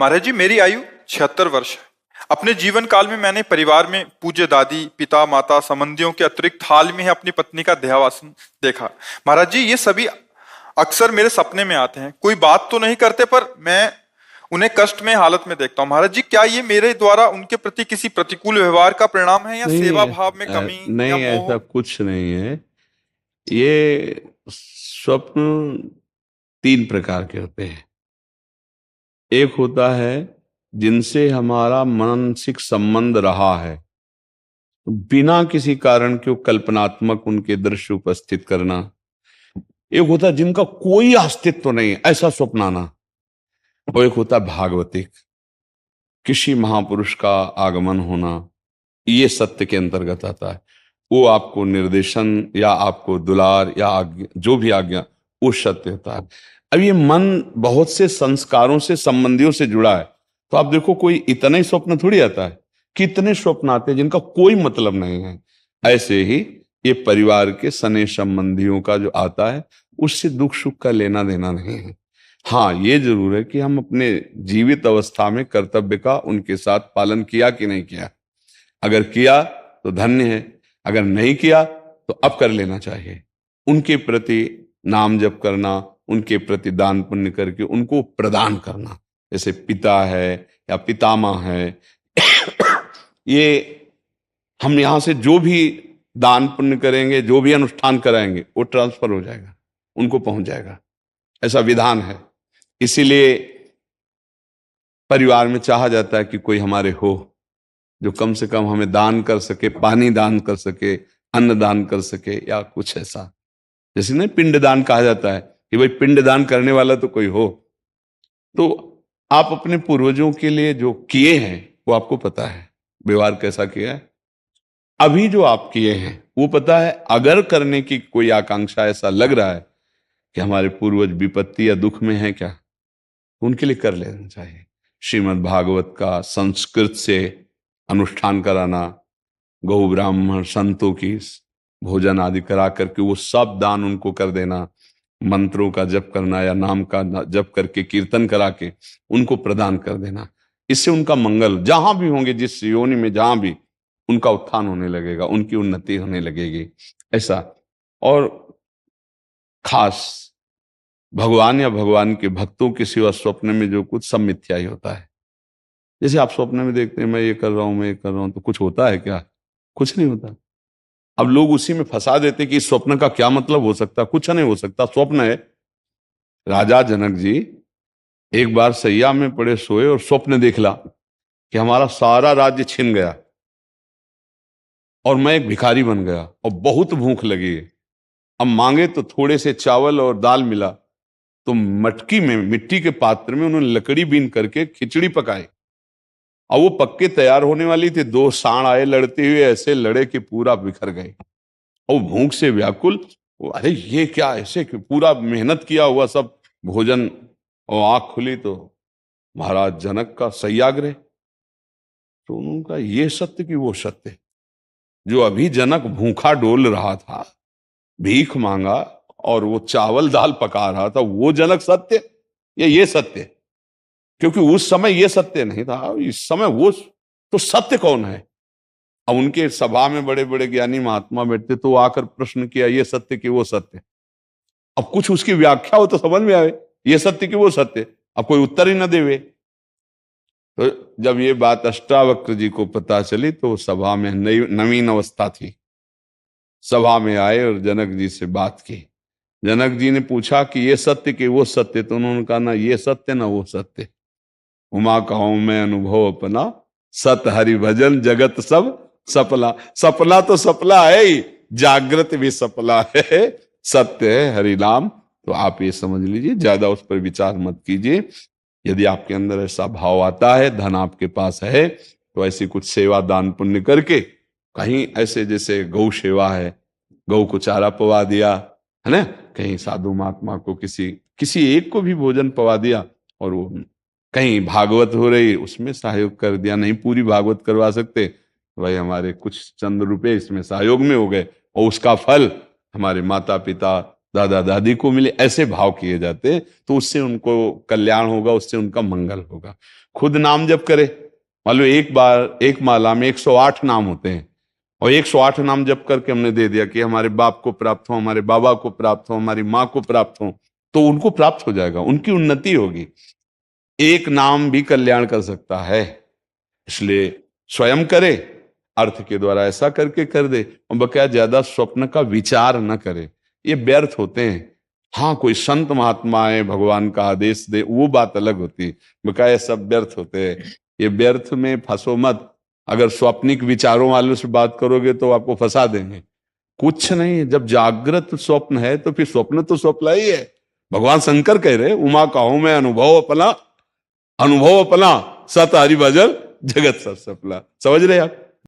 महाराज जी, मेरी आयु 76 वर्ष है। अपने जीवन काल में मैंने परिवार में पूज्य दादी, पिता, माता, संबंधियों के अतिरिक्त हाल में ही अपनी पत्नी का देहावसान देखा। महाराज जी, ये सभी अक्सर मेरे सपने में आते हैं। कोई बात तो नहीं करते, पर मैं उन्हें कष्ट में हालत में देखता हूँ। महाराज जी, क्या ये मेरे द्वारा उनके प्रति किसी प्रतिकूल व्यवहार का परिणाम है, या नहीं सेवा भाव में कमी, या नहीं, मोह? ऐसा कुछ नहीं है। ये स्वप्न तीन प्रकार के होते हैं। एक होता है जिनसे हमारा मानसिक संबंध रहा है, तो बिना किसी कारण के वो कल्पनात्मक उनके दृश्य उपस्थित करना। एक होता है जिनका कोई अस्तित्व नहीं है, ऐसा स्वप्न आना। और एक होता है भागवतिक, किसी महापुरुष का आगमन होना। ये सत्य के अंतर्गत आता है। वो आपको निर्देशन या आपको दुलार या आज्ञा, जो भी आज्ञा, वो सत्य होता है। अब ये मन बहुत से संस्कारों से, संबंधियों से जुड़ा है, तो आप देखो कोई इतना ही स्वप्न थोड़ी आता है। कितने स्वप्न आते हैं जिनका कोई मतलब नहीं है। ऐसे ही ये परिवार के सने संबंधियों का जो आता है, उससे दुख सुख का लेना देना नहीं है। हाँ, ये जरूर है कि हम अपने जीवित अवस्था में कर्तव्य का उनके साथ पालन किया कि नहीं किया। अगर किया तो धन्य है, अगर नहीं किया तो अब कर लेना चाहिए। उनके प्रति नाम जप करना, उनके प्रति दान पुण्य करके उनको प्रदान करना। जैसे पिता है या पितामह है, ये हम यहां से जो भी दान पुण्य करेंगे, जो भी अनुष्ठान कराएंगे, वो ट्रांसफर हो जाएगा, उनको पहुंच जाएगा। ऐसा विधान है। इसीलिए परिवार में चाहा जाता है कि कोई हमारे हो जो कम से कम हमें दान कर सके, पानी दान कर सके, अन्न दान कर सके, या कुछ ऐसा। जैसे नहीं पिंड दान कहा जाता है कि भाई पिंड दान करने वाला तो कोई हो। तो आप अपने पूर्वजों के लिए जो किए हैं वो आपको पता है, व्यवहार कैसा किया है। अभी जो आप किए हैं वो पता है। अगर करने की कोई आकांक्षा, ऐसा लग रहा है कि हमारे पूर्वज विपत्ति या दुख में है क्या, तो उनके लिए कर लेना चाहिए। श्रीमद् भागवत का संस्कृत से अनुष्ठान कराना, गौ ब्राह्मण संतों की भोजन आदि करा करके वो सब दान उनको कर देना, मंत्रों का जप करना या नाम का जप करके कीर्तन करा के उनको प्रदान कर देना। इससे उनका मंगल, जहां भी होंगे, जिस योनि में जहां भी, उनका उत्थान होने लगेगा, उनकी उन्नति होने लगेगी। ऐसा। और खास भगवान या भगवान के भक्तों के सिवा स्वप्न में जो कुछ, सब मिथ्या ही होता है। जैसे आप स्वप्न में देखते हैं मैं ये कर रहा हूं, मैं ये कर रहा हूं, तो कुछ होता है क्या? कुछ नहीं होता। अब लोग उसी में फंसा देते कि इस स्वप्न का क्या मतलब हो सकता। कुछ नहीं हो सकता, स्वप्न है। राजा जनक जी एक बार सैया में पड़े सोए और स्वप्न देखला कि हमारा सारा राज्य छिन गया और मैं एक भिखारी बन गया और बहुत भूख लगी है। अब मांगे तो थोड़े से चावल और दाल मिला, तो मटकी में, मिट्टी के पात्र में उन्होंने लकड़ी बीन करके खिचड़ी पकाई। और वो पक्के तैयार होने वाली थी, दो सांड आए लड़ते हुए, ऐसे लड़े कि पूरा बिखर गए। और भूख से व्याकुल, अरे ये क्या, ऐसे पूरा मेहनत किया हुआ सब भोजन, और आंख खुली तो महाराज जनक का सत्याग्रह। तो उनका ये सत्य कि वो सत्य, जो अभी जनक भूखा डोल रहा था, भीख मांगा और वो चावल दाल पका रहा था, वो जनक सत्य या ये सत्य? क्योंकि उस समय ये सत्य नहीं था, इस समय वो। तो सत्य कौन है? अब उनके सभा में बड़े बड़े ज्ञानी महात्मा बैठते, तो आकर प्रश्न किया, ये सत्य कि वो सत्य? अब कुछ उसकी व्याख्या हो तो समझ में आवे, ये सत्य कि वो सत्य। अब कोई उत्तर ही न देवे। तो जब ये बात अष्टावक्र जी को पता चली, तो सभा में नवीन अवस्था थी, सभा में आए और जनक जी से बात की। जनक जी ने पूछा कि ये सत्य कि वो सत्य? तो उन्होंने कहा, ना ये सत्य ना वो सत्य। उमा कहूं मैं अनुभव अपना, सत हरि भजन जगत सब सपना। सपना तो सपना है ही, जागृत भी सपना है, सत्य है हरि नाम। तो आप ये समझ लीजिए, ज्यादा उस पर विचार मत कीजिए। यदि आपके अंदर ऐसा भाव आता है, धन आपके पास है, तो ऐसी कुछ सेवा दान पुण्य करके, कहीं ऐसे जैसे गौ सेवा है, गौ को चारा पवा दिया है ना, कहीं साधु महात्मा को किसी किसी एक को भी भोजन पवा दिया, और वो कहीं भागवत हो रही उसमें सहयोग कर दिया। नहीं पूरी भागवत करवा सकते, भाई हमारे कुछ चंद रुपए इसमें सहयोग में हो गए, और उसका फल हमारे माता पिता, दादा दादी को मिले, ऐसे भाव किए जाते हैं, तो उससे उनको कल्याण होगा, उससे उनका मंगल होगा। खुद नाम जप करे, मान लो एक बार एक माला में 108 नाम होते हैं, और 108 नाम जप करके हमने दे दिया कि हमारे बाप को प्राप्त हो, हमारे बाबा को प्राप्त हो, हमारी माँ को प्राप्त हो, तो उनको प्राप्त हो जाएगा, उनकी उन्नति होगी। एक नाम भी कल्याण कर सकता है, इसलिए स्वयं करे, अर्थ के द्वारा ऐसा करके कर दे, और बकाया ज्यादा स्वप्न का विचार न करे, ये व्यर्थ होते हैं। हाँ, कोई संत महात्मा आए, भगवान का आदेश दे, वो बात अलग होती है, बकाया सब व्यर्थ होते हैं। ये व्यर्थ में फंसो मत। अगर स्वप्निक विचारों वालों से बात करोगे तो आपको फंसा देंगे। कुछ नहीं, जब जागृत स्वप्न है तो फिर स्वप्न तो स्वप्न ही है। भगवान शंकर कह रहे, उमा कहूं मैं अनुभव अपना, अनुभव अपना, सत हरि भजन जगत सब सफला। समझ रहे आप?